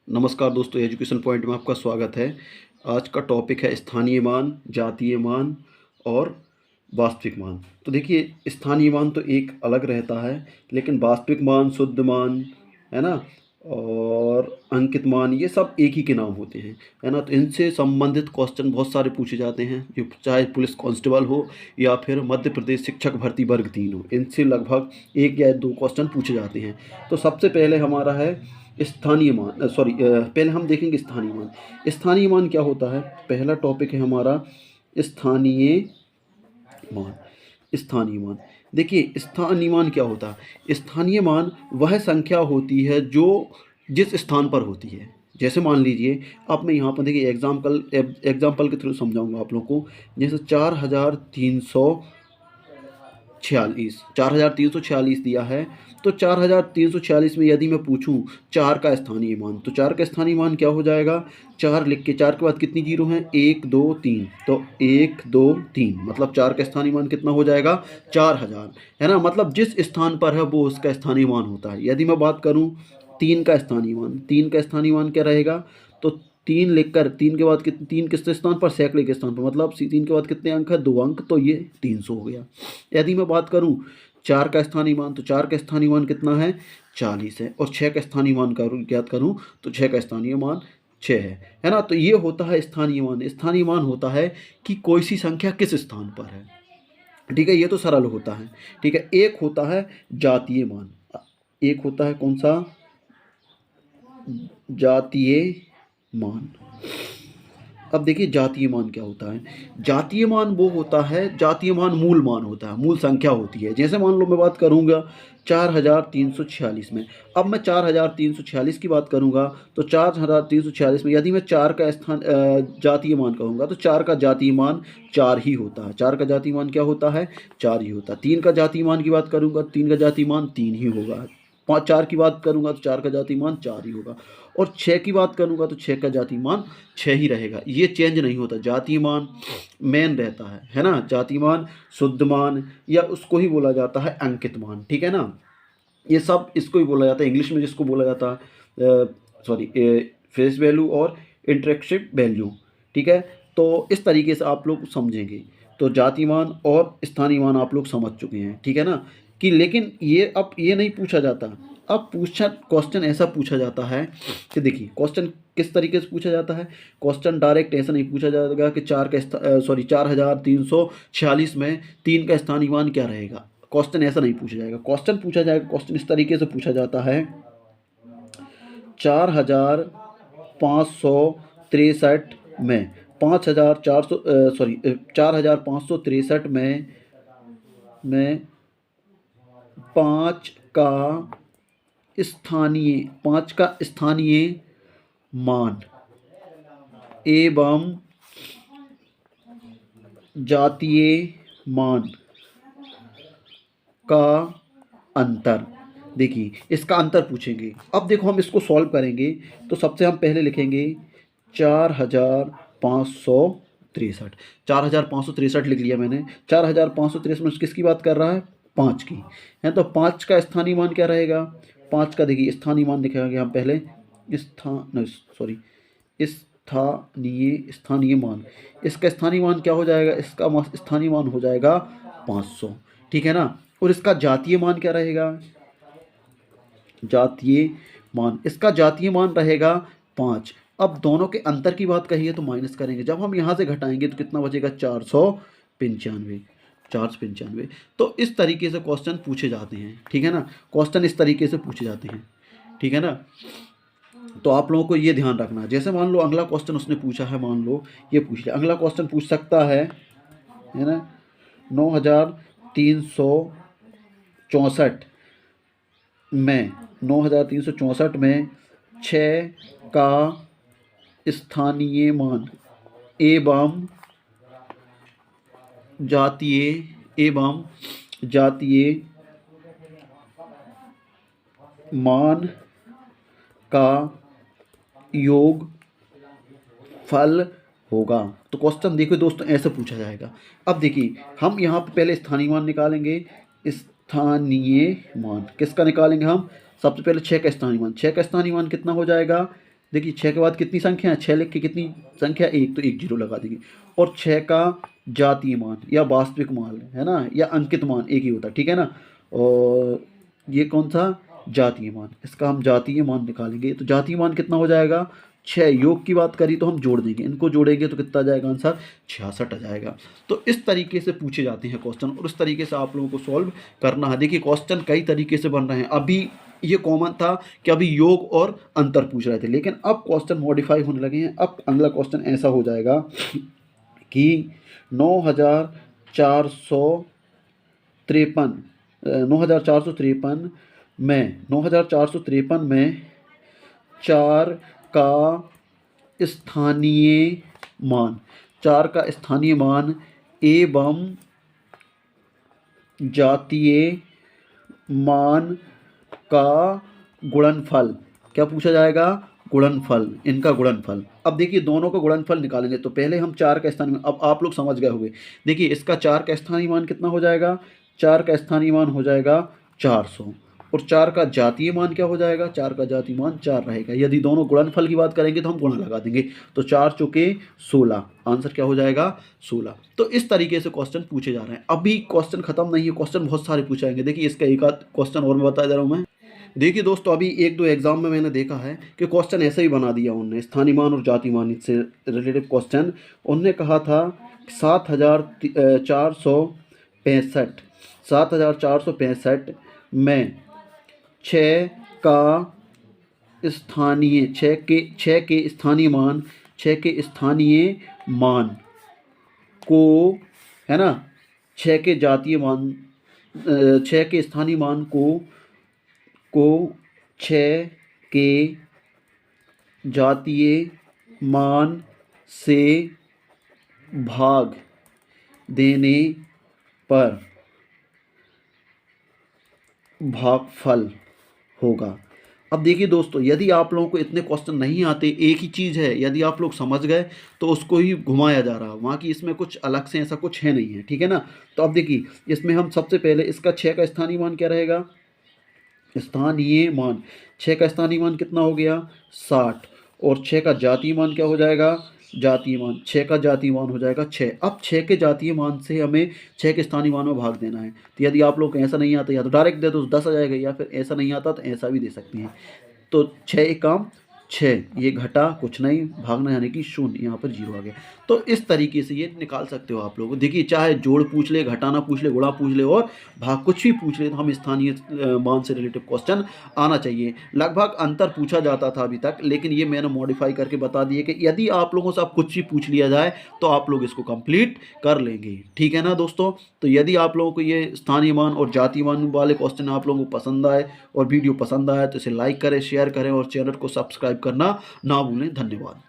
नमस्कार दोस्तों, education point में आपका स्वागत है। आज का टॉपिक है स्थानीय मान, जातीय मान और वास्तविक मान। तो देखिए, स्थानीय मान तो एक अलग रहता है, लेकिन वास्तविक मान, शुद्ध मान, है ना, और अंकित मान, ये सब एक ही के नाम होते हैं, है ना। तो इनसे संबंधित क्वेश्चन बहुत सारे पूछे जाते हैं, जो चाहे पुलिस कांस्टेबल हो या फिर मध्य प्रदेश शिक्षक भर्ती वर्ग 3 हो, इनसे लगभग एक या दो क्वेश्चन पूछे जाते हैं। तो सबसे पहले हमारा है स्थानीय मान, पहले हम देखेंगे स्थानीय मान। स्थानीय मान क्या होता है? पहला टॉपिक है हमारा स्थानीय मान। स्थानीय मान, देखिए स्थानीय मान क्या होता है? स्थानीय मान वह संख्या होती है जो जिस स्थान पर होती है। जैसे मान लीजिए, अब मैं यहाँ पर देखिए एग्जाम्पल के थ्रू समझाऊंगा आप लोगों को। जैसे 4346 दिया है, तो 4346 में यदि मैं पूछूं 4 का स्थानीय मान, तो 4 का स्थानीय मान क्या हो जाएगा? 4 लिख के 4 के बाद कितनी जीरो हैं? 1 2 3, तो 1 2 3 मतलब 4 का स्थानीय मान कितना हो जाएगा? 4000, है ना। मतलब जिस स्थान पर है वो उसका स्थानीय मान होता है। यदि मैं बात करूं 3 का स्थानीय मान, 3 का स्थानीय मान क्या रहेगा? तो 3 लिखकर 3 के बाद कितने, 3 किस स्थान पर? सैकड़े के स्थान पर, मतलब 3 के बाद कितने अंक है? 2 अंक, तो ये 300 हो गया। यदि मैं बात करूं 4 का स्थानीय मान, तो 4 का स्थानीय मान कितना है? 40 है। और 6 का स्थानीय मान ज्ञात करूं, तो 6 का स्थानीय मान 6 है ना। तो ये होता है स्थानीय मान। स्थानीय मान होता है कि कोई सी संख्या किस स्थान पर है, ठीक है। ये तो सरल होता है, ठीक है। एक होता है जातीय मान, एक होता है कौन सा? जातीय मान। अब देखिए जातीय मान क्या होता है। जातीय मान वो होता है, जातीय मान मूल मान होता है, मूल संख्या होती है। जैसे मान लो मैं बात करूंगा 4346 में। अब मैं 4346 की बात करूंगा, तो 4346 में यदि मैं 4 का स्थान जातीय मान कहूँगा, तो 4 का जातीय मान 4 ही होता है। 4 का जातीय मान क्या होता है? 4 ही होता है। 3 का जातीय मान की बात करूंगा, 3 का जातीय मान 3 ही होगा। 4 की बात करूंगा तो 4 का जातीय मान 4 ही होगा। और 6 की बात करूंगा तो 6 का जातीय मान 6 ही रहेगा। ये चेंज नहीं होता। जातीय मान मेन रहता है ना। जातीय मान, शुद्ध मान, या उसको ही बोला जाता है अंकित मान, ठीक है ना। ये सब इसको ही बोला जाता है। इंग्लिश में जिसको बोला जाता है फेस वैल्यू और इंटरेक्टिव वैल्यू, ठीक है। तो इस तरीके से आप लोग समझेंगे। तो जातीय मान और स्थानीय मान आप लोग समझ चुके हैं, ठीक है ना। कि लेकिन ये अब ये नहीं पूछा जाता। अब पूछा क्वेश्चन ऐसा पूछा जाता है कि देखिए क्वेश्चन किस तरीके से पूछा जाता है। क्वेश्चन डायरेक्ट ऐसा नहीं पूछा जाएगा कि 4346 में 3 का स्थानीय मान क्या रहेगा। क्वेश्चन ऐसा नहीं पूछा जाएगा। क्वेश्चन पूछा जाएगा, क्वेश्चन इस तरीके से पूछा जाता है। 4563 में 4563 में 5 का स्थानीय मान एवं जातीय मान का अंतर। देखिए इसका अंतर पूछेंगे। अब देखो हम इसको सॉल्व करेंगे, तो सबसे हम पहले लिखेंगे 4563। 4563 लिख लिया मैंने। 4563 में किसकी बात कर रहा है? 5 की, है। तो 5 का स्थानीय मान क्या रहेगा? 5 का देखिए स्थानीय मान लिखेंगे हम पहले। स्थानीय मान, इसका स्थानीय मान क्या हो जाएगा? इसका स्थानीय मान हो जाएगा 500, ठीक है ना। और इसका जातीय मान क्या रहेगा? जातीय मान, इसका जातीय मान रहेगा 5। अब दोनों के अंतर की बात कही है तो माइनस करेंगे। जब हम यहाँ से घटाएंगे तो कितना बचेगा? 495, 495। तो इस तरीके से क्वेश्चन पूछे जाते हैं, ठीक है ना। क्वेश्चन इस तरीके से पूछे जाते हैं, ठीक है ना। तो आप लोगों को ये ध्यान रखना। जैसे मान लो अगला क्वेश्चन उसने पूछा है, मान लो ये पूछ लिया। अगला क्वेश्चन पूछ सकता है ना, 9364 में 9364 में 6 का स्थानीय मान एवं जातीय मान का योग फल होगा। तो क्वेश्चन देखो दोस्तों, ऐसे पूछा जाएगा। अब देखिए हम यहाँ पे पहले स्थानीय मान निकालेंगे। स्थानीय मान किसका निकालेंगे हम? सबसे पहले 6 का स्थानीय मान। 6 का स्थानीय मान कितना हो जाएगा? देखिए 6 के बाद कितनी संख्या है, 6 लिख के कितनी संख्या, 1, तो 1 जीरो लगा देंगे। और 6 का जातीय मान या वास्तविक मान है ना, या अंकित मान एक ही होता है, ठीक है ना। और ये कौन सा, जातीय मान, इसका हम जातीय मान निकालेंगे। तो जातीय मान कितना हो जाएगा, 6। योग की बात करी तो हम जोड़ देंगे, इनको जोड़ेंगे तो कितना आ जाएगा आंसर, 66 आ जाएगा। तो इस तरीके से पूछे जाते हैं क्वेश्चन, और इस तरीके से आप लोगों को सॉल्व करना है। देखिए क्वेश्चन कई तरीके से बन रहे हैं। अभी ये कॉमन था कि अभी योग और अंतर पूछ रहे थे, लेकिन अब क्वेश्चन मॉडिफाई होने लगे हैं। अब अगला क्वेश्चन ऐसा हो जाएगा कि 9453 9453 में 4 का स्थानीय मान, 4 का स्थानीय मान एवं जातीय मान का गुणनफल, क्या पूछा जाएगा, गुणनफल, इनका गुणनफल। अब देखिए दोनों का गुणनफल निकालेंगे, तो पहले हम 4 का स्थानीय मान, अब आप लोग समझ गए होंगे। देखिए इसका 4 का स्थानीय मान कितना हो जाएगा, 4 का स्थानीय मान हो जाएगा 400, और 4 का जातीय मान क्या हो जाएगा, 4 का जातीय मान 4 रहेगा। यदि दोनों गुणनफल की बात करेंगे तो हम गुणा लगा देंगे, तो 4 चौके 16, आंसर क्या हो जाएगा 16। तो इस तरीके से क्वेश्चन पूछे जा रहे हैं। अभी क्वेश्चन खत्म नहीं है, क्वेश्चन बहुत सारे पूछे जाएंगे। देखिए इसका एक आध क्वेश्चन और मैं बता दे रहा हूँ मैं। देखिए दोस्तों अभी 1-2 एग्जाम में मैंने देखा है कि क्वेश्चन ऐसे ही बना दिया उन्होंने, स्थानीय मान और जातीय मान से रिलेटेड क्वेश्चन। उन्होंने कहा था 7465 में 6 का स्थानीय 6 के स्थानीय मान, 6 के स्थानीय मान को, है ना, 6 के जातीय मान, 6 के स्थानीय मान को 6 के जातीय मान से भाग देने पर भागफल होगा। अब देखिए दोस्तों यदि आप लोगों को इतने क्वेश्चन नहीं आते, एक ही चीज़ है, यदि आप लोग समझ गए तो उसको ही घुमाया जा रहा है, वहाँ की इसमें कुछ अलग से ऐसा कुछ है नहीं है, ठीक है ना। तो अब देखिए इसमें हम सबसे पहले इसका 6 का स्थानीय मान क्या रहेगा, स्थानीय मान, 6 का स्थानीय मान कितना हो गया 60, और 6 का जातीय मान क्या हो जाएगा, जातीय मान, 6 का जातीय मान हो जाएगा 6। अब 6 के जातीय मान से हमें 6 के स्थानीय मान में भाग देना है। तो यदि आप लोग को ऐसा नहीं आता या तो डायरेक्ट दे दो 10 आ जाएगा, या फिर ऐसा नहीं आता तो ऐसा भी दे सकते हैं। तो 6 एक काम 6, ये घटा कुछ नहीं, भागना यानी कि 0, यहाँ पर 0 आ गया। तो इस तरीके से ये निकाल सकते हो आप लोग। देखिए चाहे जोड़ पूछ ले, घटाना पूछ ले, गुणा पूछ ले और भाग कुछ भी पूछ ले, तो हम स्थानीय मान से रिलेटेड क्वेश्चन आना चाहिए। लगभग अंतर पूछा जाता था अभी तक, लेकिन ये मैंने मॉडिफाई करके बता दिए कि यदि आप लोगों से अब कुछ भी पूछ लिया जाए तो आप लोग इसको कंप्लीट कर लेंगे, ठीक है ना दोस्तों। तो यदि आप लोगों को ये स्थानीय मान और जातीय मान वाले क्वेश्चन आप लोगों को पसंद आए और वीडियो पसंद आए तो इसे लाइक करें, शेयर करें और चैनल को सब्सक्राइब करना ना भूलें। धन्यवाद।